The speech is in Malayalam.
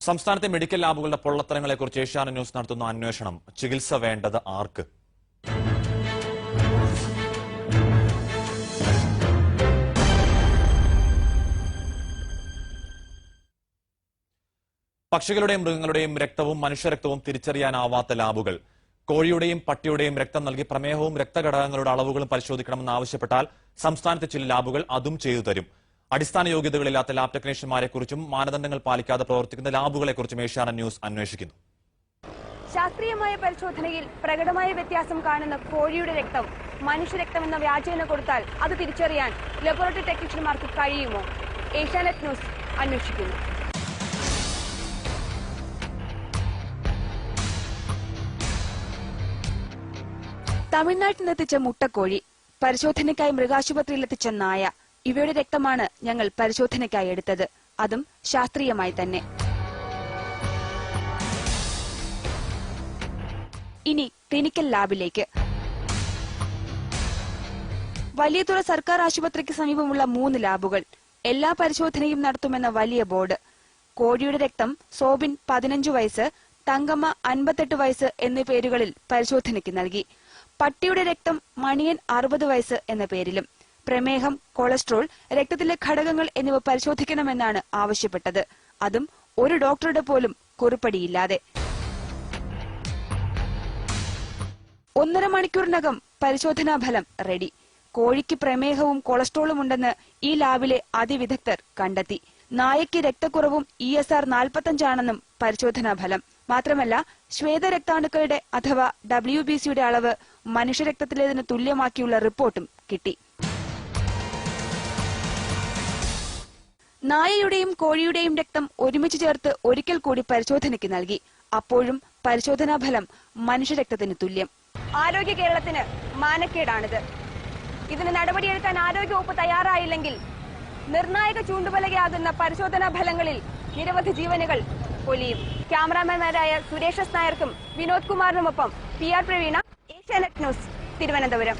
സംസ്ഥാനത്തെ മെഡിക്കൽ ലാബുകളുടെ പൊള്ളത്തരങ്ങളെക്കുറിച്ച് ഏഷ്യാനെറ്റ് ന്യൂസ് നടത്തുന്ന അന്വേഷണം. ചികിത്സ വേണ്ടത് ആർക്ക്? പക്ഷികളുടെയും മൃഗങ്ങളുടെയും രക്തവും മനുഷ്യരക്തവും തിരിച്ചറിയാനാവാത്ത ലാബുകൾ. കോഴിയുടെയും പട്ടിയുടെയും രക്തം നൽകി പ്രമേഹവും രക്തഘടകങ്ങളുടെ അളവുകളും പരിശോധിക്കണമെന്ന് ആവശ്യപ്പെട്ടാൽ സംസ്ഥാനത്തെ ചില ലാബുകൾ അതും ചെയ്തു തരും. അടിസ്ഥാന യോഗ്യതകളില്ലാത്ത ലാബ് ടെക്നീഷ്യന്മാരെക്കുറിച്ചും മാനദണ്ഡങ്ങൾ പാലിക്കാതെ പ്രവർത്തിക്കുന്ന ലാബുകളെക്കുറിച്ചും ഏഷ്യാനെറ്റ് ന്യൂസ് അന്വേഷിക്കുന്നു. ശാസ്ത്രീയമായ പരിശോധനയിൽ പ്രകടമായ വ്യത്യാസം കാണുന്ന കോഴിയുടെ രക്തം മനുഷ്യരക്തം എന്ന വ്യാജേന കൊടുത്താൽ അത് തിരിച്ചറിയാൻ ലബോറട്ടറി ടെക്നീഷ്യന്മാർക്ക് കഴിയുമോ? ഏഷ്യാനെറ്റ് ന്യൂസ് അന്വേഷിക്കുന്നു. തമിഴ്നാട്ടിൽ നിന്നെത്തിച്ച മുട്ടക്കോഴി, പരിശോധനയ്ക്കായി മൃഗാശുപത്രിയിലെത്തിച്ച നായ, ഇവയുടെ രക്തമാണ് ഞങ്ങൾ പരിശോധനയ്ക്കായി എടുത്തത്. അതും ശാസ്ത്രീയമായി തന്നെ. ഇനി ക്ലിനിക്കൽ ലാബിലേക്ക്. വലിയതുറ സർക്കാർ ആശുപത്രിക്ക് സമീപമുള്ള 3 ലാബുകൾ. എല്ലാ പരിശോധനയും നടത്തുമെന്ന വലിയ ബോർഡ്. കോഴിയുടെ രക്തം സോബിൻ 15 വയസ്സ്, തങ്കമ്മ 58 വയസ്സ് എന്നീ പേരുകളിൽ പരിശോധനയ്ക്ക് നൽകി. പട്ടിയുടെ രക്തം മണിയൻ 60 വയസ്സ് എന്ന പേരിലും. പ്രമേഹം, കൊളസ്ട്രോൾ, രക്തത്തിലെ ഘടകങ്ങൾ എന്നിവ പരിശോധിക്കണമെന്നാണ് ആവശ്യപ്പെട്ടത്. അതും ഒരു ഡോക്ടറുടെ പോലും കുറിപ്പടിയില്ലാതെ. 1.5 മണിക്കൂറിനകം പരിശോധനാ ഫലം റെഡി. കോഴിക്ക് പ്രമേഹവും കൊളസ്ട്രോളും ഉണ്ടെന്ന് ഈ ലാബിലെ അതിവിദഗ്ധർ കണ്ടെത്തി. നായയ്ക്ക് രക്തക്കുറവും ESR 45 ആണെന്നും പരിശോധനാ ഫലം. മാത്രമല്ല, ശ്വേതരക്താണുക്കളുടെ അഥവാ WBCയുടെ അളവ് മനുഷ്യരക്തത്തിലേതിന് തുല്യമാക്കിയുള്ള റിപ്പോർട്ടും കിട്ടി. നായയുടെയും കോഴിയുടെയും രക്തം ഒരുമിച്ച് ചേർത്ത് ഒരിക്കൽ കൂടി പരിശോധനയ്ക്ക് നൽകി. അപ്പോഴും പരിശോധനാ ഫലം മനുഷ്യരക്തത്തിന് തുല്യം. ആരോഗ്യ കേരളത്തിന് മാനക്കേടാണിത്. ഇതിന് നടപടിയെടുക്കാൻ ആരോഗ്യവകുപ്പ് തയ്യാറായില്ലെങ്കിൽ നിർണായക ചൂണ്ടുപലകയാകുന്ന പരിശോധനാ ഫലങ്ങളിൽ നിരവധി ജീവനുകൾ പൊലിയും. ക്യാമറാമാൻമാരായ സുരേഷ് നായർക്കും വിനോദ് കുമാറിനുമൊപ്പം PR പ്രവീണ, ഏഷ്യാനെറ്റ് ന്യൂസ്, തിരുവനന്തപുരം.